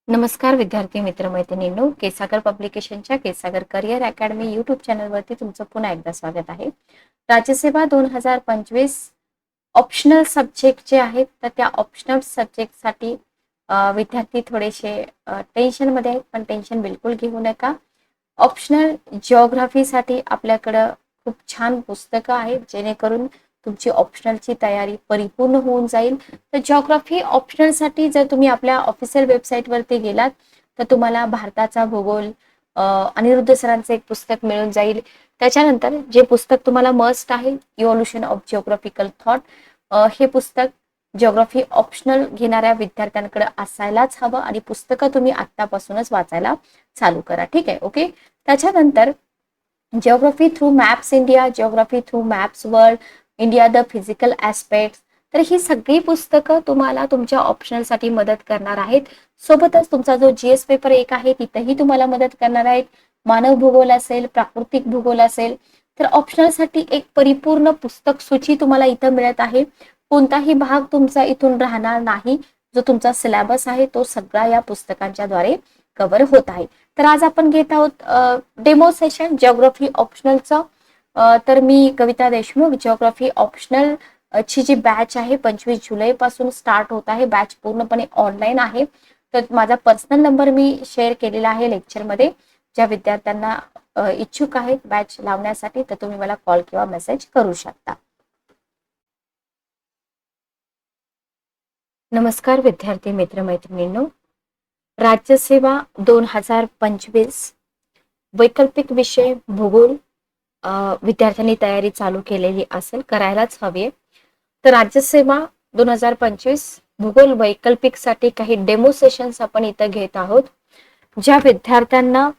नमस्कार विद्यार्थी मित्र मैत्रिणींनो, केसागर पब्लिकेशनच्या केसागर करिअर अकॅडमी युट्यूब चॅनलवरती तुमचं पुन्हा एकदा स्वागत आहे. राज्यसेवा 2025 ऑप्शनल सब्जेक्ट जे आहेत तर त्या ऑप्शनल सब्जेक्टसाठी विद्यार्थी थोडेसे टेन्शनमध्ये आहेत, पण टेन्शन बिलकुल घेऊ नका. ऑप्शनल जिओग्राफीसाठी आपल्याकडं खूप छान पुस्तकं आहेत, जेणेकरून तुमची ऑप्शनलची तयारी परिपूर्ण होऊन जाईल. तर जिओग्राफी ऑप्शनलसाठी जर तुम्ही आपल्या ऑफिशियल वेबसाईटवरती गेलात तर तुम्हाला भारताचा भूगोल अनिरुद्ध सरांचं एक पुस्तक मिळून जाईल. त्याच्यानंतर जे पुस्तक तुम्हाला मस्ट आहे, इव्होल्युशन ऑफ जिओग्राफिकल थॉट, हे पुस्तक जिओग्राफी ऑप्शनल घेणाऱ्या विद्यार्थ्यांकडे असायलाच हवं आणि पुस्तकं तुम्ही आत्तापासूनच वाचायला चालू करा. ठीक आहे, ओके. त्याच्यानंतर geography through maps India, geography through maps world, India the physical aspects, तर ही सगळी पुस्तकं तुम्हाला तुमच्या ऑप्शनलसाठी मदत करणार आहेत. सोबतच तुमचा जो जीएस पेपर 1 आहे तिथेही तुम्हाला मदत करणार आहेत. मानव भूगोल असेल, प्राकृतिक भूगोल असेल, तर ऑप्शनलसाठी एक परिपूर्ण पुस्तक सूची तुम्हाला इथं मिळत आहे. कोणताही भाग तुमचा इथून राहणार नाही. जो तुमचा सिलेबस आहे तो सगळा या पुस्तकांच्या द्वारे कव्हर होत आहे. तर आज आपण घेत आहोत डेमो सेशन जिओग्राफी ऑप्शनलचं. तर मी कविता देशमुख, जिओग्राफी ऑप्शनल ची जी बॅच आहे 25 जुलै पासून स्टार्ट होत आहे. बॅच पूर्णपणे ऑनलाईन आहे. तर माझा पर्सनल नंबर मी शेअर केलेला आहे लेक्चरमध्ये. ज्या विद्यार्थ्यांना इच्छुक आहेत बॅच लावण्यासाठी तर तुम्ही मला कॉल किंवा मेसेज करू शकता. नमस्कार विद्यार्थी मित्र मैत्रिणींनो, राज्यसेवा 2025 वैकल्पिक विषय भूगोल विद्यार्थ्यांनी तयारी चालू केलेली असेल, करायलाच हवी. तर राज्यसेवा 2025 भूगोल वैकल्पिक साठी काही डेमो सेशन्स आपण इथं घेत आहोत. ज्या विद्यार्थ्यांना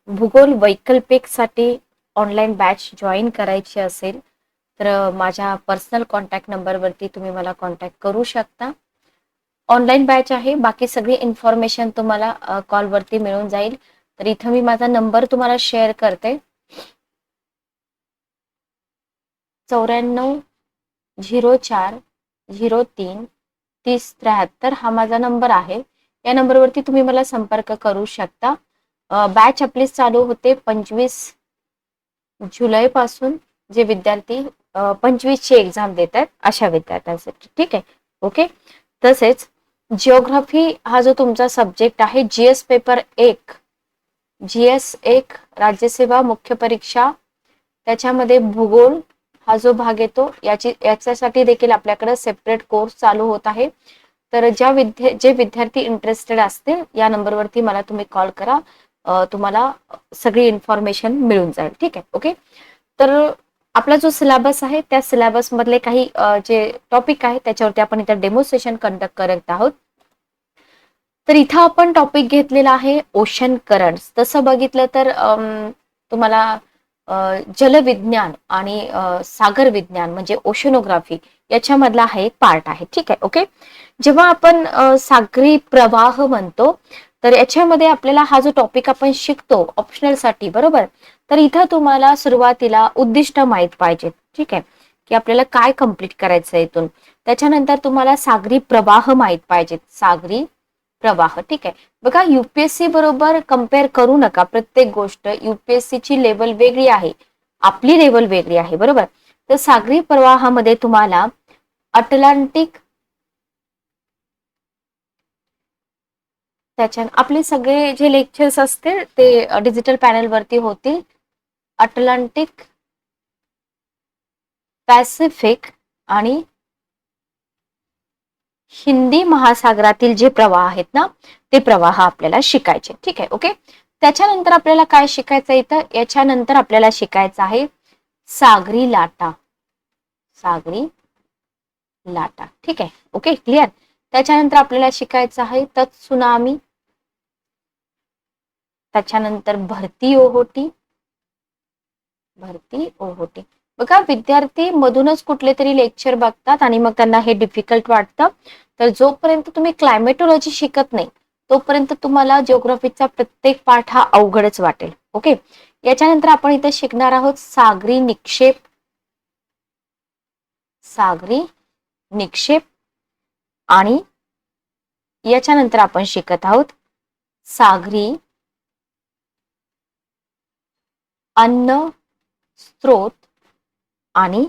भूगोल वैकल्पिक साठी ऑनलाईन बॅच जॉईन करायची असेल तर माझ्या पर्सनल कॉन्टॅक्ट नंबरवरती तुम्ही मला कॉन्टॅक्ट करू शकता. ऑनलाईन बॅच आहे, बाकी सगळी इन्फॉर्मेशन तुम्हाला कॉलवरती मिळून जाईल. तर इथं मी माझा नंबर तुम्हाला शेअर करते. 9404033073 हा माझा नंबर आहे. या नंबरवरती तुम्ही मला संपर्क करू शकता. बॅच आपली चालू होते 25 जुलै पासून. जे विद्यार्थी 25 ची एक्झाम देत आहेत अशा विद्यार्थ्यांसाठी. ठीक आहे, ओके. तसेच जिओग्राफी हा जो तुमचा सब्जेक्ट आहे, जीएस पेपर 1, जीएस 1 राज्यसेवा मुख्य परीक्षा, त्याच्यामध्ये भूगोल हा जो भाग येतो याच्यासाठी देखील आपल्याकडे सेपरेट कोर्स चालू होत आहे. तर जे विद्यार्थी इंटरेस्टेड असतील या नंबरवरती मला तुम्ही कॉल करा. तुम्हाला सगळी इन्फॉर्मेशन मिळून जाईल. ठीक आहे, ओके. तर आपला जो सिलेबस आहे त्या सिलेबस मधले काही जे टॉपिक आहे त्याच्यावरती आपण इथं डेमो सेशन कंडक्ट करत आहोत. तर इथं आपण टॉपिक घेतलेला आहे ओशन करंट्स. तसं बघितलं तर तुम्हाला जलविज्ञान आणि सागर विज्ञान म्हणजे ओशनोग्राफी याच्यामधला हा एक पार्ट आहे. ठीक आहे, ओके. जेव्हा आपण सागरी प्रवाह म्हणतो तर याच्यामध्ये आपल्याला हा जो टॉपिक आपण शिकतो ऑप्शनल साठी, बरोबर. तर इथं तुम्हाला सुरुवातीला उद्दिष्ट माहित पाहिजे. ठीक आहे, की आपल्याला काय कम्प्लीट करायचं इथून. त्याच्यानंतर तुम्हाला सागरी प्रवाह माहित पाहिजेत, सागरी प्रवाह. ठीक आहे, बघा युपीएससी बरोबर कम्पेअर करू नका प्रत्येक गोष्ट. युपीएससी ची लेवल वेगळी आहे, आपली लेवल वेगळी आहे, बरोबर. तर सागरी प्रवाहामध्ये तुम्हाला अटलांटिक, त्याच्या आपले सगळे जे लेक्चर्स असतील ते डिजिटल पॅनल वरती होतील. अटलांटिक, पॅसिफिक आणि हिंदी महासागरातील जे प्रवाह आहेत ना ते प्रवाह आपल्याला शिकायचे. ठीक आहे, ओके. त्याच्यानंतर आपल्याला काय शिकायचं इथं, याच्यानंतर आपल्याला शिकायचं आहे सागरी लाटा, सागरी लाटा. ठीक आहे, ओके, क्लिअर. त्याच्यानंतर आपल्याला शिकायचं आहे तत्सुनामी, त्याच्यानंतर भरती ओहोटी, भरती ओहोटी. बघा विद्यार्थी मधूनच कुठले तरी लेक्चर बघतात आणि मग त्यांना हे डिफिकल्ट वाटतं. तर जोपर्यंत तुम्ही क्लायमेटोलॉजी शिकत नाही तोपर्यंत तुम्हाला जिओग्राफीचा प्रत्येक पाठ हा अवघडच वाटेल. ओके. याच्यानंतर आपण इथे शिकणार आहोत सागरी निक्षेप, सागरी निक्षेप आणि याच्यानंतर आपण शिकत आहोत सागरी अन्न स्रोत आणि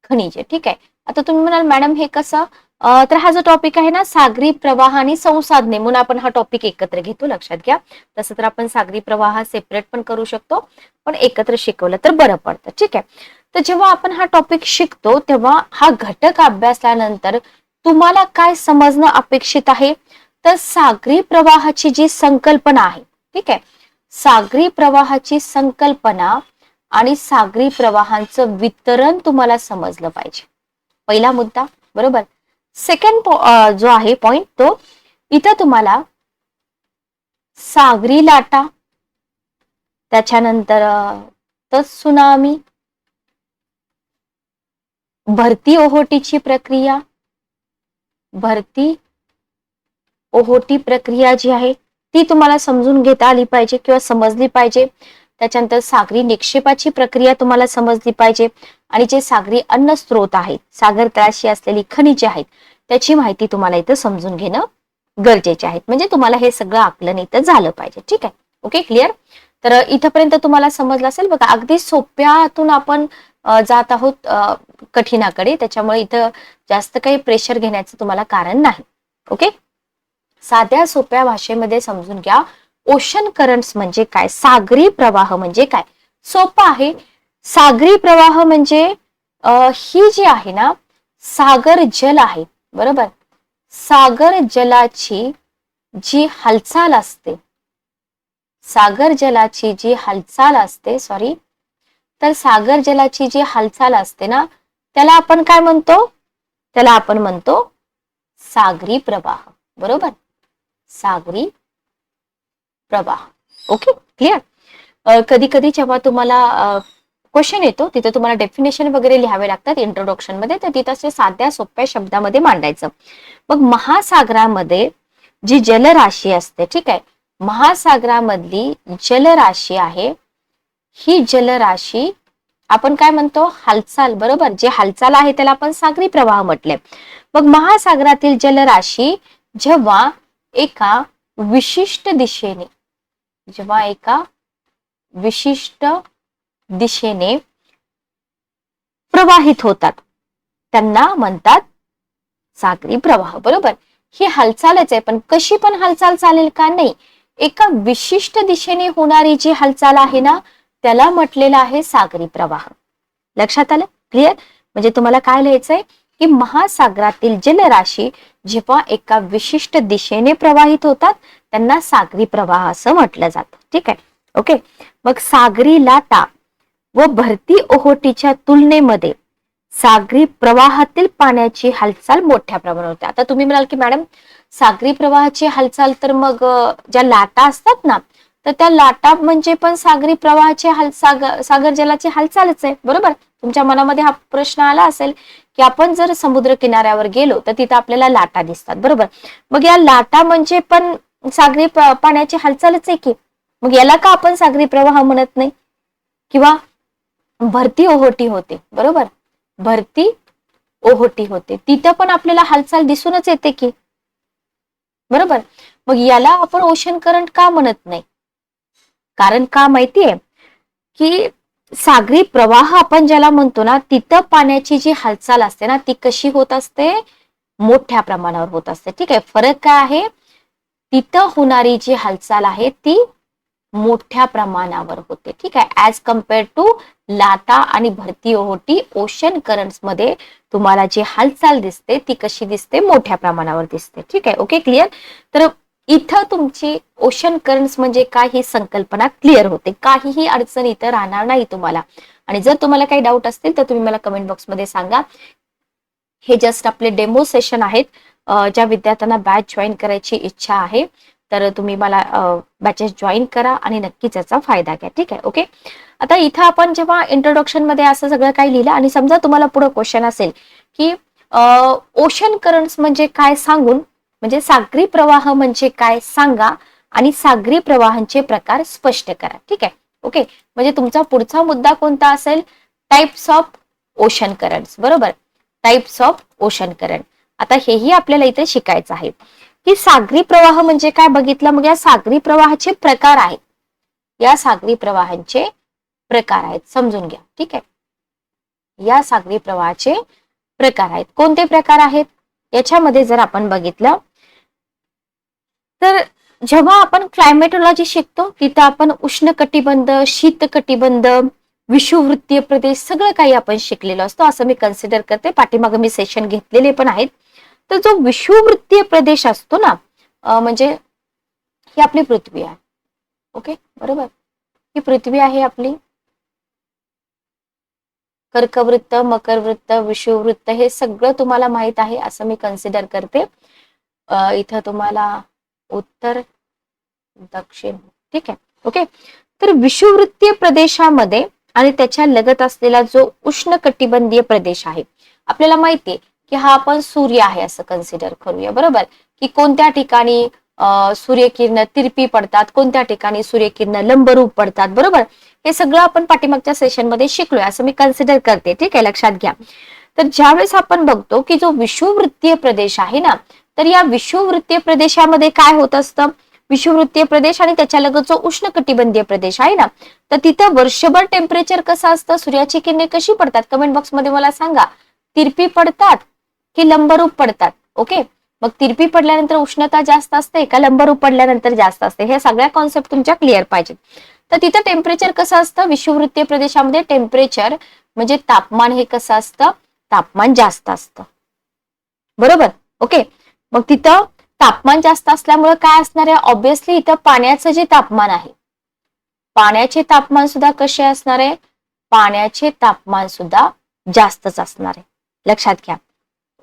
खनिजे. ठीक आहे. आता तुम्ही म्हणाल मॅडम हे कसं, तर हा जो टॉपिक आहे ना सागरी प्रवाह आणि संसाधने म्हणून आपण हा टॉपिक एकत्र घेतो, लक्षात घ्या. तसं तर आपण सागरी प्रवाह सेपरेट पण करू शकतो, पण एकत्र शिकवलं तर बरं पडतं. ठीक आहे. तर जेव्हा आपण हा टॉपिक शिकतो तेव्हा हा घटक अभ्यासल्यानंतर तुम्हाला काय समजणं अपेक्षित आहे, तर सागरी प्रवाहाची जी संकल्पना आहे, ठीक आहे, सागरी प्रवाहाची संकल्पना आणि सागरी प्रवाहांचं वितरण तुम्हाला समजलं पाहिजे. पहिला मुद्दा, बरोबर. सेकंड जो आहे पॉइंट, तो इथं तुम्हाला सागरी लाटा, त्याच्यानंतर त्सुनामी, भरती ओहोटीची प्रक्रिया, भरती ओहोटी प्रक्रिया जी आहे ती तुम्हाला समजून घेता आली पाहिजे किंवा समजली पाहिजे. त्याच्यानंतर सागरी निक्षेपाची प्रक्रिया तुम्हाला समजली पाहिजे आणि जे सागरी अन्न स्रोत आहेत, सागर तळाशी असलेली खनिजे आहेत, त्याची माहिती तुम्हाला इथं समजून घेणं गरजेचे आहे. म्हणजे तुम्हाला हे सगळं आकलन इथं झालं पाहिजे. ठीक आहे. Okay, clear. तर इथपर्यंत तुम्हाला समजलं असेल बघा. अगदी सोप्यातून आपण जात आहोत कठीणाकडे, त्याच्यामुळे इथं जास्त काही प्रेशर घेण्याचं तुम्हाला कारण नाही. ओके, साध्या सोप्या भाषेमध्ये समजून घ्या. ओशन करंट्स म्हणजे काय, सागरी प्रवाह म्हणजे काय. सोपं आहे. सागरी प्रवाह म्हणजे ही जी आहे ना सागर जल आहे, बरोबर. सागर जलाची जी हालचाल असते, सागर जलाची जी हालचाल असते, सॉरी, तर सागर जलाची जी हालचाल असते ना त्याला आपण काय म्हणतो, त्याला आपण म्हणतो सागरी प्रवाह, बरोबर. सागरी प्रवाह. Okay, clear. कधी कधी जेव्हा तुम्हाला क्वेश्चन येतो तिथे तुम्हाला डेफिनेशन वगैरे लिहावे लागतात इंट्रोडक्शन मध्ये, तर तिथं असे साध्या सोप्या शब्दामध्ये मांडायचं. मग महासागरामध्ये जी जलराशी असते, ठीक आहे, महासागरामधली जलराशी आहे, ही जलराशी आपण काय म्हणतो, हालचाल, बरोबर. जे हालचाल आहे त्याला आपण सागरी प्रवाह म्हटले. मग महासागरातील जलराशी जेव्हा एका विशिष्ट दिशेने, जेव्हा एका विशिष्ट दिशेने प्रवाहित होतात त्यांना म्हणतात सागरी प्रवाह, बरोबर. ही हालचालच आहे, पण कशी पण हालचाल चालेल का, नाही. एका विशिष्ट दिशेने होणारी जी हालचाल आहे ना त्याला म्हटलेलं आहे सागरी प्रवाह. लक्षात आलं, क्लिअर. म्हणजे तुम्हाला काय लिहायचंय की महासागरातील जलराशी जेव्हा एका विशिष्ट दिशेने प्रवाहित होतात त्यांना सागरी प्रवाह असं म्हटलं जातं. ठीक आहे. ओके, मग सागरी लाटा व भरती ओहोटीच्या तुलनेमध्ये सागरी प्रवाहातील पाण्याची हालचाल मोठ्या प्रमाणावर होते. आता तुम्ही म्हणाल की मॅडम सागरी प्रवाहाची हालचाल, तर मग ज्या लाटा असतात ना तर त्या लाटा म्हणजे पण सागरी प्रवाहाची सागर जलाची हालचालच आहे, बरोबर. तुमच्या मनामध्ये हा प्रश्न आला असेल की आपण जर समुद्र किनाऱ्यावर गेलो तर तिथं आपल्याला लाटा दिसतात, बरोबर. मग या लाटा म्हणजे पण सागरी पाण्याची हालचालच आहे की, मग याला का आपण सागरी प्रवाह म्हणत नाही. किंवा भरती ओहोटी होते, बरोबर, भरती ओहोटी होते, तिथं पण आपल्याला हालचाल दिसूनच येते की, बरोबर. मग याला आपण ओशन करंट का म्हणत नाही, कारण का माहितीये की सागरी प्रवाह आपण ज्याला म्हणतो ना तिथं पाण्याची जी हालचाल असते ना ती कशी होत असते, मोठ्या प्रमाणावर होत असते. ठीक आहे. फरक काय आहे, तिथं होणारी जी हालचाल आहे ती मोठ्या प्रमाणावर होते. ठीक आहे. ऍज कम्पेअर टू लाटा आणि भरती ओहोटी, ओशन करंट्स मध्ये तुम्हाला जी हालचाल दिसते ती कशी दिसते, मोठ्या प्रमाणावर दिसते. ठीक आहे. Okay, clear. तर इथं तुमची ओशन करंट्स म्हणजे काय ही संकल्पना क्लिअर होते. काहीही अडचण इथं राहणार नाही तुम्हाला. आणि जर तुम्हाला काही डाऊट असतील तर तुम्ही मला कमेंट बॉक्समध्ये सांगा. हे जस्ट आपले डेमो सेशन आहेत. ज्या विद्यार्थ्यांना बॅच जॉईन करायची इच्छा आहे तर तुम्ही मला बॅचेस जॉईन करा आणि नक्कीच याचा फायदा घ्या. ठीक आहे. ओके, आता इथं आपण जेव्हा इंट्रोडक्शन मध्ये असं सगळं काही लिहिलं आणि समजा तुम्हाला पुढे क्वेश्चन असेल की ओशन करंट्स म्हणजे काय सांगून, म्हणजे सागरी प्रवाह म्हणजे काय सांगा आणि सागरी प्रवाहांचे प्रकार स्पष्ट करा. ठीक आहे. ओके, म्हणजे तुमचा पुढचा मुद्दा कोणता असेल, टाइप्स ऑफ ओशन करंट्स, बरोबर. Types of ocean current. आता हेही आपल्याला इथे शिकायचं आहे. की सागरी प्रवाह म्हणजे काय बघितलं. मग या सागरी प्रवाहाचे प्रकार आहेत. या सागरी प्रवाहांचे प्रकार आहेत, समजून घ्या. ठीक आहे. या सागरी प्रवाहाचे प्रकार आहेत. कोणते प्रकार आहेत याच्यामध्ये जर आपण बघितलं तर जेव्हा आपण क्लायमेटोलॉजी शिकतो तिथं आपण उष्ण कटिबंध, शीत कटिबंध, विषुववृत्तीय प्रदेश सगळं काही आपण शिकलेलो असतो असं मी कन्सिडर करते. पाठीमागे मी सेशन घेतलेले पण आहेत. तर जो विषुववृत्तीय प्रदेश असतो ना, म्हणजे ही आपली पृथ्वी आहे. ओके, बरोबर. ही पृथ्वी आहे आपली. कर्कवृत्त, मकरवृत्त, विषुववृत्त हे सगळं तुम्हाला माहित आहे असं मी कन्सिडर करते. इथं तुम्हाला उत्तर, दक्षिण, ठीक आहे. ओके. तर विषुववृत्तीय प्रदेशामध्ये आणि त्याच्या लगत असलेला जो उष्ण कटिबंधीय प्रदेश आहे, आपल्याला माहितीये की हा आपण सूर्य आहे असं कन्सिडर करूया. बरोबर. की कोणत्या ठिकाणी सूर्यकिरण तिरपी पडतात, कोणत्या ठिकाणी सूर्यकिरण लंबरूप पडतात. बरोबर. हे सगळं आपण पाठीमागच्या सेशनमध्ये शिकलोय असं मी कन्सिडर करते. ठीक आहे, लक्षात घ्या. तर ज्यावेळेस आपण बघतो की जो विषुववृत्तीय प्रदेश आहे ना, तर या विषुववृत्तीय प्रदेशामध्ये काय होत असतं, विषुववृत्तीय प्रदेश आणि त्याच्यालगत जो उष्ण कटिबंधीय प्रदेश आहे ना, तर तिथं वर्षभर टेम्परेचर कसं असतं, सूर्याची किरणे कशी पडतात, कमेंट बॉक्समध्ये मला सांगा. तिरपी पडतात की लंबरूप पडतात. ओके. मग तिरपी पडल्यानंतर उष्णता जास्त असते का लंबरूप पडल्यानंतर जास्त असते, हे सगळ्या कॉन्सेप्ट तुमच्या क्लिअर पाहिजेत. तर तिथं टेम्परेचर कसं असतं, विषुववृत्तीय प्रदेशामध्ये टेम्परेचर म्हणजे तापमान हे कसं असतं, तापमान जास्त असतं. बरोबर. ओके. मग तिथं तापमान जास्त असल्यामुळे काय असणार आहे, ऑब्विसली इथं पाण्याचं जे तापमान आहे, पाण्याचे तापमान सुद्धा कसे असणार आहे, पाण्याचे तापमान सुद्धा जास्तच असणार आहे. लक्षात घ्या.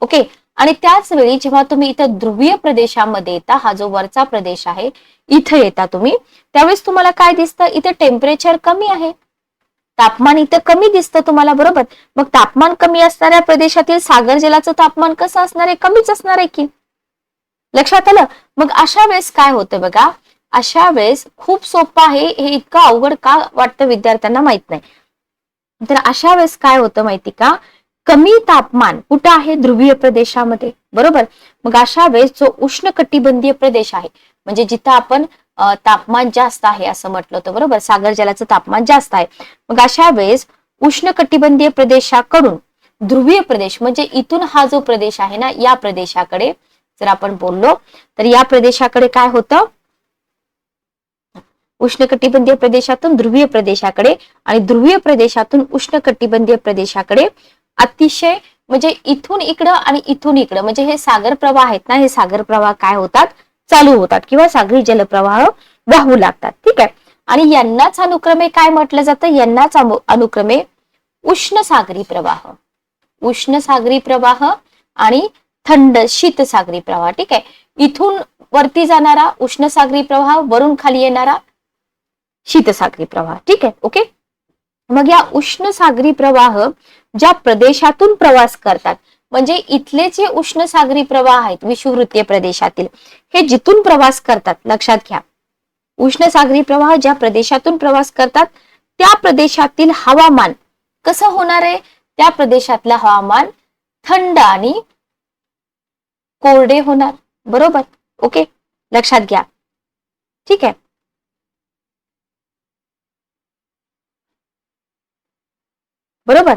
ओके. आणि त्याच वेळी जेव्हा तुम्ही इथं ध्रुवीय प्रदेशामध्ये येता, हा जो वरचा प्रदेश आहे इथं येता तुम्ही, त्यावेळेस तुम्हाला काय दिसतं, इथे टेम्परेचर कमी आहे, तापमान इथं कमी दिसतं तुम्हाला. बरोबर. मग तापमान कमी असणाऱ्या प्रदेशातील सागर जलाचं तापमान कसं असणार आहे, कमीच असणार आहे की. लक्षात आलं. मग अशा वेळेस काय होतं बघा, अशा वेळेस खूप सोपं आहे हे, इतकं अवघड का वाटतं विद्यार्थ्यांना माहित नाही. तर अशा वेळेस काय होतं माहिती का, कमी तापमान कुठं आहे, ध्रुवीय प्रदेशामध्ये. बरोबर. मग अशा वेळेस जो उष्ण कटिबंधीय प्रदेश आहे, म्हणजे जिथं आपण तापमान जास्त आहे असं म्हटलं होतं. बरोबर. सागर जलाचं तापमान जास्त आहे. मग अशा वेळेस उष्ण कटिबंधीय प्रदेशाकडून ध्रुवीय प्रदेश म्हणजे इथून हा जो प्रदेश आहे ना, या प्रदेशाकडे जर आपण बोललो तर या प्रदेशाकडे काय होतं, उष्णकटिबंधीय प्रदेशातून ध्रुवीय प्रदेशाकडे आणि ध्रुवीय प्रदेशातून उष्णकटिबंधीय प्रदेशाकडे अतिशय म्हणजे इथून इकडं आणि इथून इकडं म्हणजे हे सागर प्रवाह आहेत ना, हे सागर प्रवाह काय होतात, चालू होतात किंवा सागरी जलप्रवाह वाहू लागतात. ठीक आहे. आणि यांनाच अनुक्रमे काय म्हटलं जातं, यांनाच अनुक्रमे उष्ण सागरी प्रवाह, उष्ण सागरी प्रवाह आणि थंड शीत सागरी प्रवाह. ठीक आहे. इथून वरती जाणारा उष्ण सागरी प्रवाह, वरून खाली येणारा शीतसागरी प्रवाह. ठीक आहे. ओके. मग या उष्ण सागरी प्रवाह ज्या प्रदेशातून प्रवास करतात, म्हणजे इथले जे उष्ण सागरी प्रवाह आहेत विषुववृत्तीय प्रदेशातील, हे जिथून प्रवास करतात, लक्षात घ्या, उष्ण सागरी प्रवाह ज्या प्रदेशातून प्रवास करतात त्या प्रदेशातील हवामान कसं होणार आहे, त्या प्रदेशातलं हवामान थंड आणि कोरडे होणार. बरोबर. ओके, लक्षात घ्या. ठीक आहे. बरोबर.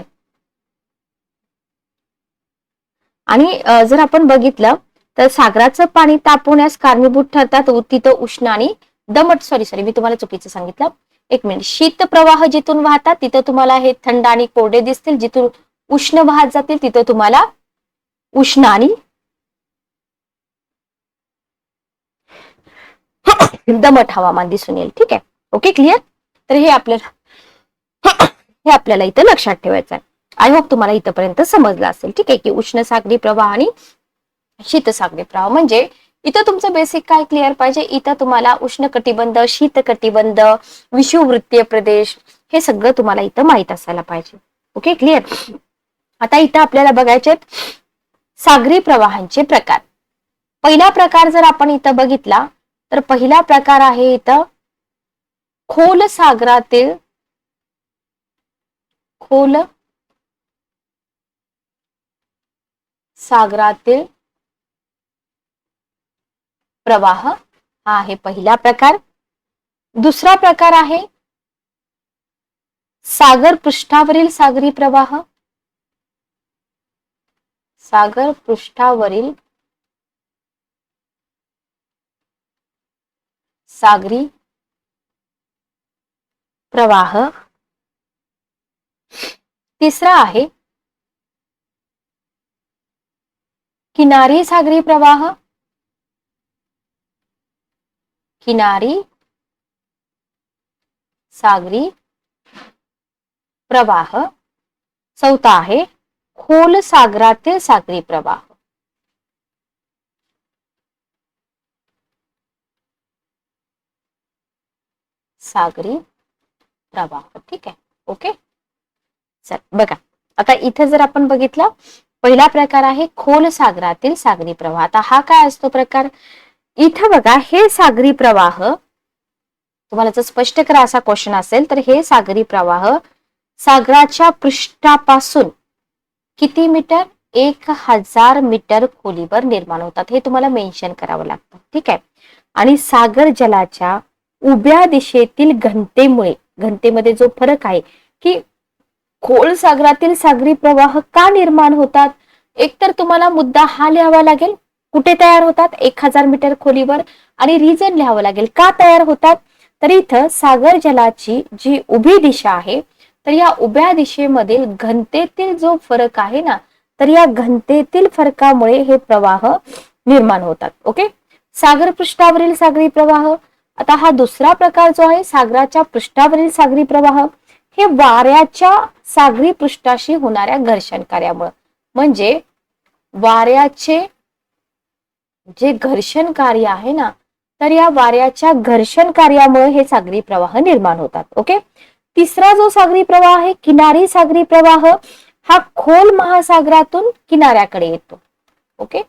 आणि जर आपण बघितलं तर सागराचं पाणी तापवण्यास कारणीभूत ठरतात तिथं उष्ण आणि दमट, सॉरी मी तुम्हाला चुकीचं सांगितलं, एक मिनिट. शीत प्रवाह जिथून वाहतात तिथं तुम्हाला हे थंड आणि कोरडे दिसतील, जिथून उष्ण वाहत जातील तिथं तुम्हाला उष्ण आणि दमट हवामान दिसून येईल. ठीक आहे. Okay, clear. तर हे आपल्याला इथं लक्षात ठेवायचं आहे. आय होप तुम्हाला इथपर्यंत समजलं असेल. ठीक आहे, की उष्ण सागरी प्रवाह आणि शीतसागरी प्रवाह म्हणजे इथं तुमचं बेसिक काय क्लिअर पाहिजे, इथं तुम्हाला उष्ण कटिबंध, शीत कटिबंध, विषुववृत्तीय प्रदेश हे सगळं तुम्हाला इथं माहित असायला पाहिजे. Okay, clear. आता इथं आपल्याला बघायचे सागरी प्रवाहांचे प्रकार. पहिला प्रकार जर आपण इथं बघितला तर पहिला प्रकार आहे इथं खोल सागरातील, खोल सागरातील प्रवाह, हा आहे पहिला प्रकार. दुसरा प्रकार आहे सागर पृष्ठावरील सागरी प्रवाह. सागर पृष्ठावरील सागरी प्रवाह. तिसरा आहे किनारी सागरी प्रवाह. किनारी सागरी प्रवाह. चौथा आहे खोल सागरातील सागरी प्रवाह. सागरी प्रवाह. ठीक आहे. ओके. चल बघा, आता इथे जर आपण बघितलं, पहिला प्रकार आहे खोल सागरातील सागरी प्रवाह. आता हा काय असतो प्रकार? इथं बघा, हे सागरी प्रवाह तुम्हाला जर स्पष्ट करा असा क्वेश्चन असेल तर हे सागरी प्रवाह सागराच्या पृष्ठापासून किती मीटर? 1000 मीटर खोलीवर निर्माण होतात. हे तुम्हाला मेन्शन करावं लागतं. ठीक आहे. आणि सागर जलाच्या उभ्या दिशेतील घनतेमुळे, घनतेमध्ये जो फरक आहे की खोल सागरातील सागरी प्रवाह का निर्माण होतात, एकतर तुम्हाला मुद्दा हा लिहावा लागेल, कुठे तयार होतात? 1000 मीटर खोलीवर, आणि रिझन लिहावं लागेल का तयार होतात. तर इथं सागर जलाची जी उभी दिशा आहे, तर या उभ्या दिशेमधील घनतेतील जो फरक आहे ना, तर या घनतेतील फरकामुळे हे प्रवाह निर्माण होतात. ओके. सागर पृष्ठावरील सागरी प्रवाह. आता हा दुसरा प्रकार जो आहे सागराच्या पृष्ठावरील सागरी प्रवाह, हे वाऱ्याच्या सागरी पृष्ठाशी होणाऱ्या घर्षण कार्यामुळे, म्हणजे वाऱ्याचे जे घर्षण कार्य आहे ना, तर या वाऱ्याच्या घर्षण कार्यामुळे हे सागरी प्रवाह निर्माण होतात. ओके. तिसरा जो सागरी प्रवाह आहे किनारी सागरी प्रवाह, हा खोल महासागरातून किनाऱ्याकडे येतो. ओके.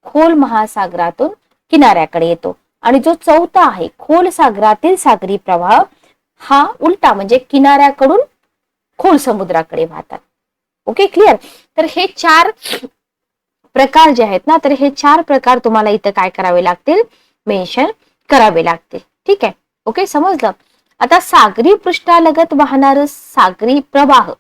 खोल महासागरातून किनाऱ्याकडे येतो. आणि जो चौथा आहे खोल सागरातील सागरी प्रवाह, हा उलटा, म्हणजे किनाऱ्याकडून खोल समुद्राकडे वाहतात. Okay, clear. तर हे 4 प्रकार जे आहेत ना, तर हे 4 प्रकार तुम्हाला इथं काय करावे लागतील? मेन्शन करावे लागतील. ठीक आहे. ओके, समजलं. आता सागरी पृष्ठालगत वाहणारे सागरी प्रवाह,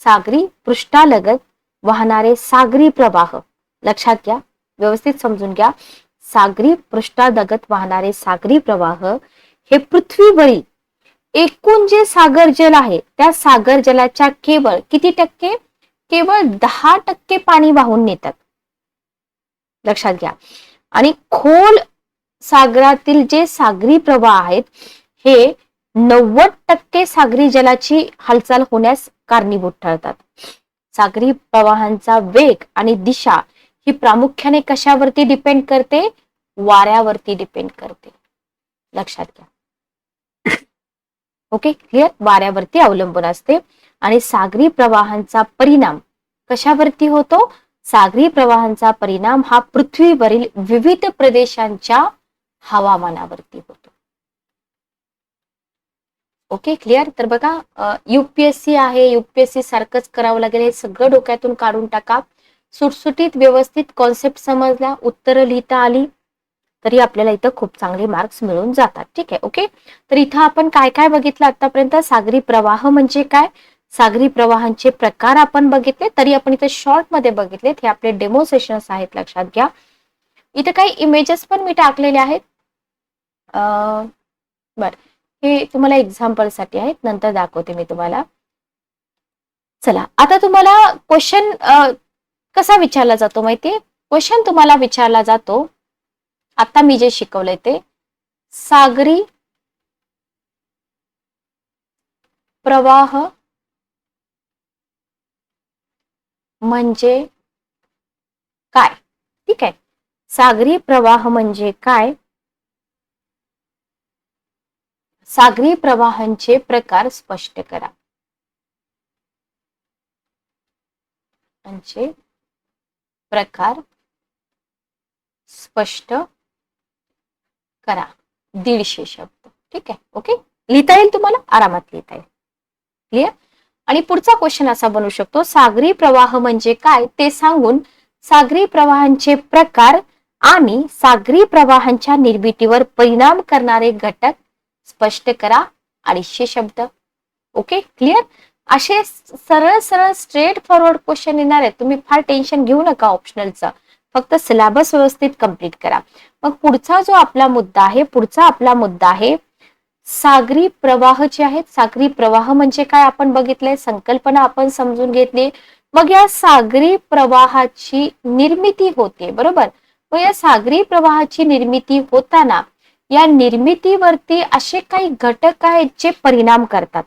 सागरी पृष्ठालगत वाहणारे सागरी प्रवाह, लक्षात घ्या, व्यवस्थित समजून घ्या. सागरी पृष्ठालगत वाहणारे सागरी प्रवाह हे पृथ्वीवरील एकूण जे सागर जल आहे, त्या सागर जलाच्या केवळ किती टक्के? केवळ 10% पाणी वाहून नेतात. लक्षात घ्या. आणि खोल सागरातील जे सागरी प्रवाह आहेत, हे 90% सागरी जलाची हालचाल होण्यास कारणीभूत ठरतात. सागरी प्रवाहांचा वेग आणि दिशा ही प्रामुख्याने कशावरती डिपेंड करते? वाऱ्यावरती डिपेंड करते. लक्षात घ्या. Okay, clear. वाऱ्यावरती अवलंबून असते. आणि सागरी प्रवाहांचा परिणाम कशावरती होतो? सागरी प्रवाहांचा परिणाम हा पृथ्वीवरील विविध प्रदेशांच्या हवामानावरती होतो. Okay, clear. तर बघा, युपीएससी आहे, युपीएससी सारखंच करावं लागेल. हे सगळं डोक्यातून काढून टाका. सुटसुटीत व्यवस्थित कॉन्सेप्ट समजला, उत्तरं लिहिता आली, तरी आपल्याला इथं खूप चांगले मार्क्स मिळून जातात. ठीक आहे. ओके. तर इथं आपण काय काय बघितलं आतापर्यंत? सागरी प्रवाह म्हणजे काय, सागरी प्रवाहांचे प्रकार आपण बघितले, तरी आपण इथे शॉर्ट मध्ये बघितलेत. हे आपले डेमो सेशन्स आहेत, लक्षात घ्या. इथे काही इमेजेस पण मी टाकलेले आहेत. बर, हे तुम्हाला एक्झाम्पल साठी आहेत, नंतर दाखवते मी तुम्हाला. चला, आता तुम्हाला क्वेश्चन कसा विचारला जातो माहितीये? क्वेश्चन तुम्हाला विचारला जातो, आता मी जे शिकवलंय ते, सागरी प्रवाह म्हणजे काय? ठीक आहे. सागरी प्रवाह म्हणजे काय? सागरी प्रवाहांचे प्रकार स्पष्ट करा. म्हणजे प्रकार स्पष्ट करा. 150 शब्द. ठीक आहे. ओके, लिहिता येईल तुम्हाला, आरामात लिहिता येईल. क्लिअर. आणि पुढचा क्वेश्चन असा बनू शकतो, सागरी प्रवाह म्हणजे काय ते सांगून सागरी प्रवाहांचे प्रकार आणि सागरी प्रवाहांच्या निर्मितीवर परिणाम करणारे घटक स्पष्ट करा. 250 शब्द. Okay, clear. असे सरळ सरळ स्ट्रेट फॉरवर्ड क्वेश्चन येणार आहेत. तुम्ही फार टेन्शन घेऊ नका ऑप्शनलचा, फक्त सिलेबस व्यवस्थित कंप्लीट करा. मग पुढचा आपला मुद्दा आहे सागरी प्रवाह जे आहेत. सागरी प्रवाह म्हणजे काय आपण बघितलंय, संकल्पना आपण समजून घेतली. मग या सागरी प्रवाहाची निर्मिती होते, बरोबर. मग या सागरी प्रवाहाची निर्मिती होताना या निर्मितीवरती असे काही घटक आहेत जे परिणाम करतात.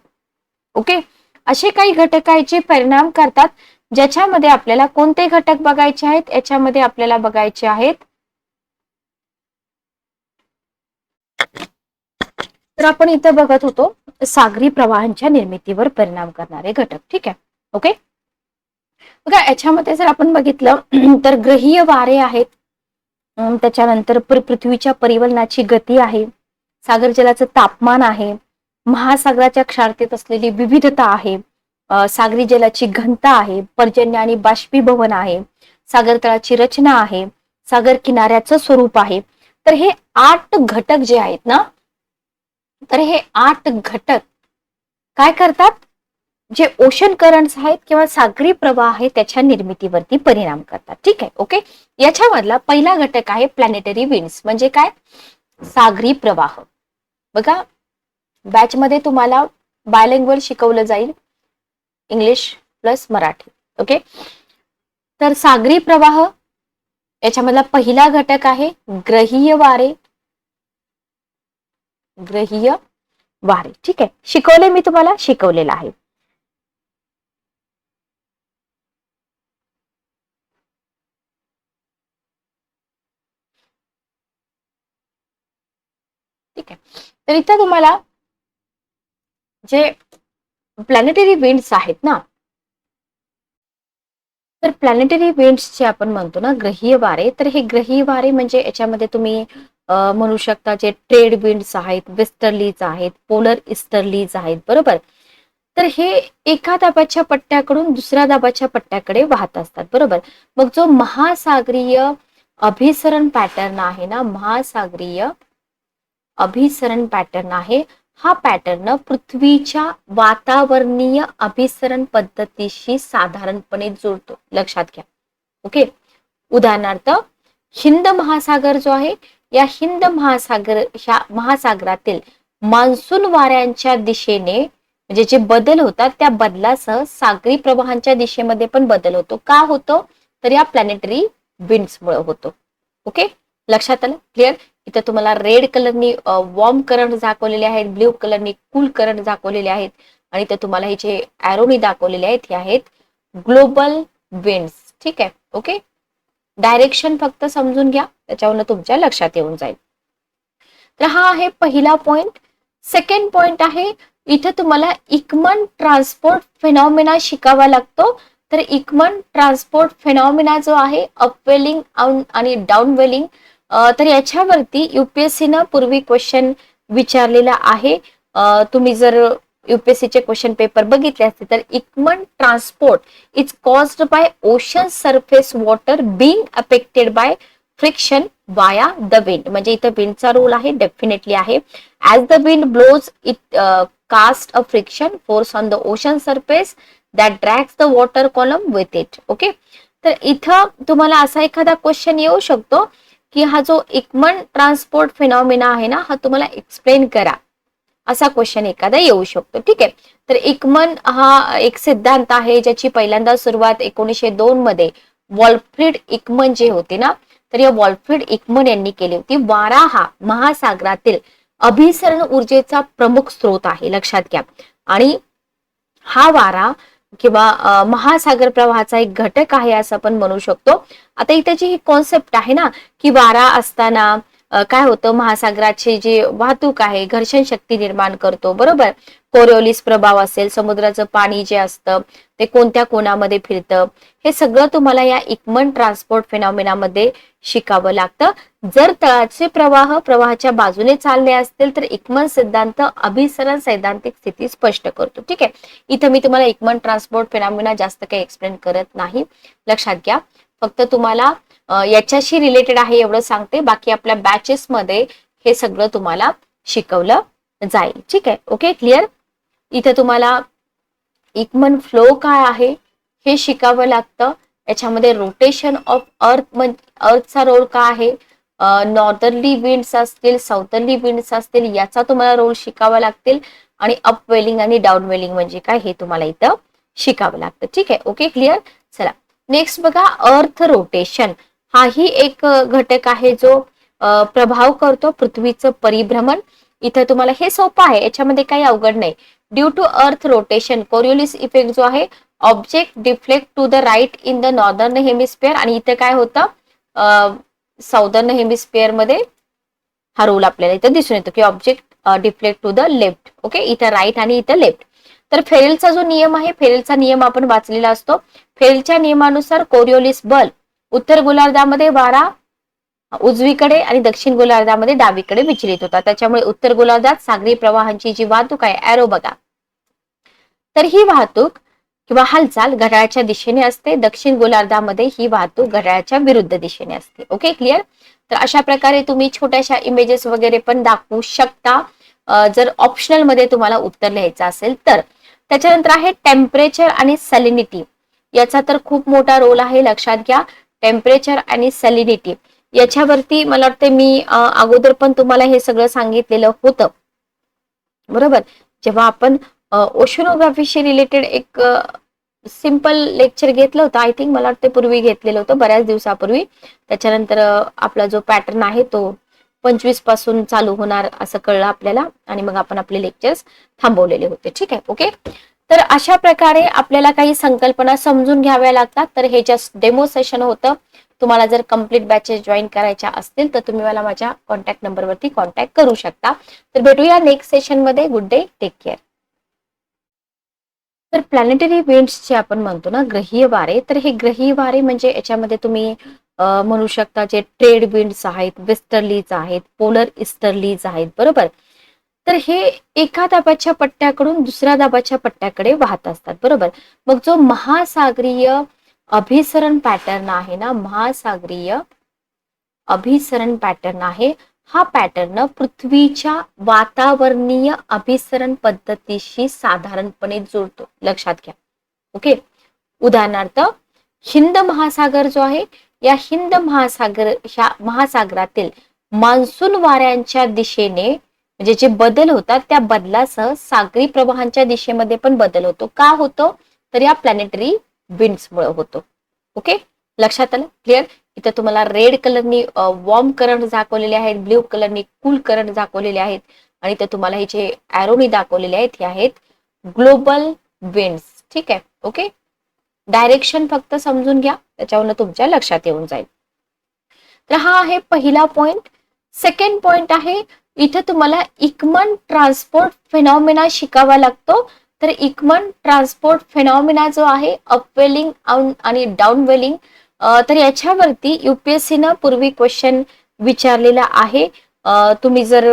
ओके, असे काही घटक आहेत जे परिणाम करतात, ज्याच्यामध्ये आपल्याला कोणते घटक बघायचे आहेत. याच्यामध्ये आपल्याला बघायचे आहेत, तर आपण इथं बघत होतो सागरी प्रवाहांच्या निर्मितीवर परिणाम करणारे घटक. ठीक आहे, ओके. बघा याच्यामध्ये जर आपण बघितलं तर ग्रहीय वारे आहेत, त्याच्यानंतर पृथ्वीच्या परिवलनाची गती आहे, सागर जलाचं तापमान आहे, महासागराच्या क्षारतेत असलेली विविधता आहे, सागरी जलाची घनता आहे, पर्जन्य आणि बाष्पीभवन आहे, सागर तळाची रचना आहे, सागर किनाऱ्याचं स्वरूप आहे. तर हे 8 घटक जे आहेत ना, तर हे 8 घटक काय करतात, जे ओशन करंट्स आहेत किंवा सागरी प्रवाह आहे त्याच्या निर्मितीवरती परिणाम करतात. ठीक आहे, ओके. याच्यामधला पहिला घटक आहे प्लॅनेटरी विंड्स. म्हणजे काय, सागरी प्रवाह. बघा बॅच मध्ये तुम्हाला बायलिंग्वल शिकवलं जाईल, इंग्लिश प्लस मराठी. ओके, तर सागरी प्रवाह याच्यामधला पहिला घटक आहे ग्रहीय वारे. ग्रहीय वारे, ठीक आहे, शिकवले मी तुम्हाला, शिकवलेलं आहे. ठीक आहे, तर इथं तुम्हाला जे प्लॅनेटरी विंड्स आहेत ना, तर प्लॅनेटरी विंड्स जे आपण म्हणतो ना ग्रहीय वारे, तर हे ग्रहीय वारे म्हणजे याच्यामध्ये तुम्ही म्हणू शकता जे ट्रेड विंड्स आहेत, वेस्टर्लीज आहेत, पोलर इस्टर्लीज आहेत, बरोबर. तर हे एका दाबाच्या पट्ट्याकडून दुसऱ्या दाबाच्या पट्ट्याकडे वाहत असतात, बरोबर. मग जो महासागरीय अभिसरण पॅटर्न आहे ना, महासागरीय अभिसरण पॅटर्न आहे, हा पॅटर्न पृथ्वीच्या वातावरणीय अभिसरण पद्धतीशी साधारणपणे जुळतो, लक्षात घ्या. ओके, उदाहरणार्थ हिंद महासागर जो आहे, या हिंद महासागरातील मान्सून वाऱ्यांच्या दिशेने म्हणजे जे बदल होतात त्या बदलासह सागरी प्रवाहांच्या दिशेमध्ये पण बदल होतो. का होतो, तर या प्लॅनेटरी विंड्समुळे होतो. ओके, लक्षात आलं, क्लिअर. इथं तुम्हाला रेड कलरनी वॉर्म करंट दाखवलेले आहेत, ब्ल्यू कलरनी कूल करंट दाखवलेले आहेत, आणि इथं तुम्हाला हे जे ॲरोनी दाखवलेले आहेत हे आहेत ग्लोबल विंड्स. ठीक आहे, ओके. डायरेक्शन फक्त समजून घ्या, त्याच्यावरून तुमच्या लक्षात येऊन जाईल. तर हा आहे पहिला पॉइंट. सेकंड पॉइंट आहे, इथं तुम्हाला इकमन ट्रान्सपोर्ट फेनॉमिना शिकावा लागतो. तर इकमन ट्रान्सपोर्ट फेनॉमिना जो आहे अपवेलिंग आणि डाऊनवेलिंग, तर याच्यावरती युपीएससीनं पूर्वी क्वेश्चन विचारलेला आहे. तुम्ही जर युपीएससीचे क्वेश्चन पेपर बघितले असते तर Ekman transport is caused by ocean surface water being affected by friction via the wind. म्हणजे इथं विंडचा रोल आहे, डेफिनेटली आहे. As the wind blows it cast a friction force on the ocean surface that drags the water column with it. Okay, तर इथं तुम्हाला असा एखादा क्वेश्चन येऊ शकतो की हा जो इकमन ट्रान्सपोर्ट फिनॉमिना आहे ना, हा तुम्हाला एक्सप्लेन करा, असा क्वेश्चन एखादा येऊ शकतो. ठीक आहे, तर इकमन हा एक सिद्धांत आहे ज्याची पहिल्यांदा सुरुवात 1902 मध्ये वॉल्फ्रीड इकमन जे होते ना, तर या वॉल्फ्रीड इकमन यांनी केली होती. वारा हा महासागरातील अभिसरण ऊर्जेचा प्रमुख स्रोत आहे, लक्षात घ्या. आणि हा वारा किंवा महासागर प्रवाहाचा एक घटक आहे असं आपण म्हणू शकतो. आता इथे जी ही कॉन्सेप्ट आहे ना की वारा असताना काय होतं, महासागराची जी वाहतूक आहे घर्षण शक्ती निर्माण करतो, बरोबर. कोरिओलिस प्रभाव असेल, समुद्राचं पाणी जे असतं ते कोणत्या कोणामध्ये फिरतं, हे सगळं तुम्हाला या इकमन ट्रान्सपोर्ट फेनॉमिनामध्ये शिकावं लागतं. जर तळाचे प्रवाहाच्या बाजूने चालले असतील तर इकमन सिद्धांत अभिसरण सैद्धांतिक स्थिती स्पष्ट करतो. ठीक आहे, इथं मी तुम्हाला इकमन ट्रान्सपोर्ट फेनॉमिना जास्त काही एक्सप्लेन करत नाही, लक्षात घ्या. फक्त तुम्हाला याच्याशी रिलेटेड आहे एवढं सांगते. बाकी आपल्या बॅचेस मध्ये हे सगळं तुम्हाला शिकवलं जाईल. ठीक आहे, ओके, क्लिअर. इथे तुम्हाला इक्मन फ्लो काय आहे हे शिकावं लागतं. याच्यामध्ये रोटेशन ऑफ अर्थ अर्थचा रोल काय आहे, नॉर्थरली विंड्स असतील, साऊथरली विंड्स असतील, याचा तुम्हाला रोल शिकावा लागतील. आणि अपवेलिंग आणि डाऊनवेलिंग म्हणजे काय हे तुम्हाला इथं शिकावं लागतं. ठीक आहे, ओके, क्लिअर. चला नेक्स्ट बघा, अर्थ रोटेशन हाही एक घटक आहे जो प्रभाव करतो पृथ्वीचं परिभ्रमण. इथं तुम्हाला हे सोपं आहे, याच्यामध्ये काही अवघड नाही. Due to earth rotation Coriolis effect जो आहे, object deflect to the right in the northern hemisphere. आणि इथे काय होतं, साऊदर्न हेमिस्फिअर मध्ये हा रोल आपल्याला इथं दिसून येतो की object deflect to the left. Okay, इथं राईट आणि इथं लेफ्ट. तर फेरेलचा जो नियम आहे, फेरेलचा नियम आपण वाचलेला असतो. फेरेलच्या नियमानुसार कोरिओलिस बल उत्तर गोलार्धामध्ये वारा उजवीकडे आणि दक्षिण गोलार्धामध्ये डावीकडे विचलित होता. त्याच्यामुळे उत्तर गोलार्धात सागरी प्रवाहांची जी वाहतूक आहे, एरो बघा, तर ही वाहतूक किंवा हालचाल घड्याळाच्या दिशेने असते. दक्षिण गोलार्धामध्ये ही वाहतूक घड्याळाच्या विरुद्ध दिशेने असते. Okay, clear. तर अशा प्रकारे तुम्ही छोट्याशा इमेजेस वगैरे पण दाखवू शकता जर ऑप्शनल मध्ये तुम्हाला उत्तर लिहायचं असेल तर. त्याच्यानंतर आहे टेम्परेचर आणि सॅलिनिटी. याचा तर खूप मोठा रोल आहे, लक्षात घ्या. टेम्परेचर आणि सॅलिनिटी याच्यावरती मला वाटतं मी अगोदर पण तुम्हाला हे सगळं सांगितलेलं होतं, बरोबर. जेव्हा आपण ओशनोग्राफीशी रिलेटेड एक सिंपल लेक्चर घेतलं होतं, आय थिंक मला वाटतं पूर्वी घेतलेलं होतं, बऱ्याच दिवसापूर्वी. त्याच्यानंतर आपला जो पॅटर्न आहे तो 25 पासून चालू होणार असं कळलं आपल्याला, आणि मग आपण आपले लेक्चर्स थांबवलेले होते. ठीक आहे, ओके. तर अशा प्रकारे आपल्याला काही संकल्पना समजून घ्याव्या लागतात. तर हे जस्ट डेमो सेशन होतं. तुम्हाला जर कम्प्लीट बॅचेस जॉईन करायच्या असतील तर तुम्ही मला माझ्या कॉन्टॅक्ट नंबरवरती कॉन्टॅक्ट करू शकता. तर भेटूया नेक्स्ट सेशन मध्ये. Good day, take care. तर प्लॅनेटरी विंड्स जे आपण म्हणतो ना, ग्रहीय वारे, तर हे ग्रहीय वारे म्हणजे याच्यामध्ये तुम्ही म्हणू शकता जे ट्रेड विंड्स आहेत, वेस्टर्लीज आहेत, पोलर इस्टर्लीज आहेत, बरोबर. तर हे एका दाबाच्या पट्ट्याकडून दुसऱ्या दाबाच्या पट्ट्याकडे वाहत असतात, बरोबर. मग जो महासागरीय अभिसरण पॅटर्न आहे ना, महासागरीय अभिसरण पॅटर्न आहे, हा पॅटर्न पृथ्वीच्या वातावरणीय अभिसरण पद्धतीशी साधारणपणे जुळतो, लक्षात घ्या. ओके, उदाहरणार्थ हिंद महासागर जो आहे, या हिंद महासागरातील मान्सून वाऱ्यांच्या दिशेने म्हणजे जे बदल होतात त्या बदलासह सागरी प्रवाहांच्या दिशेमध्ये पण बदल होतो. का होतो, तर या प्लॅनेटरी विंड्समुळे होतो. ओके, लक्षात आलं, क्लिअर. इथं तुम्हाला रेड कलरनी वॉर्म करंट दाखवलेले आहेत, ब्ल्यू कलरनी कूल करंट दाखवलेले आहेत, आणि इथं तुम्हाला हे जे ॲरोनी दाखवलेले आहेत हे आहेत ग्लोबल विंड्स. ठीक आहे, ओके. डायरेक्शन फक्त समजून घ्या, त्याच्यावरून तुमच्या लक्षात येऊन जाईल. तर हा आहे पहिला पॉइंट. सेकंड पॉइंट आहे, इथं तुम्हाला इक्मन ट्रान्सपोर्ट फेनॉमिना शिकावा लागतो. तर इक्मन ट्रान्सपोर्ट फेनॉमिना जो आहे, अपवेलिंग आणि डाऊनवेलिंग, तर याच्यावरती युपीएससीनं पूर्वी क्वेश्चन विचारलेला आहे. तुम्ही जर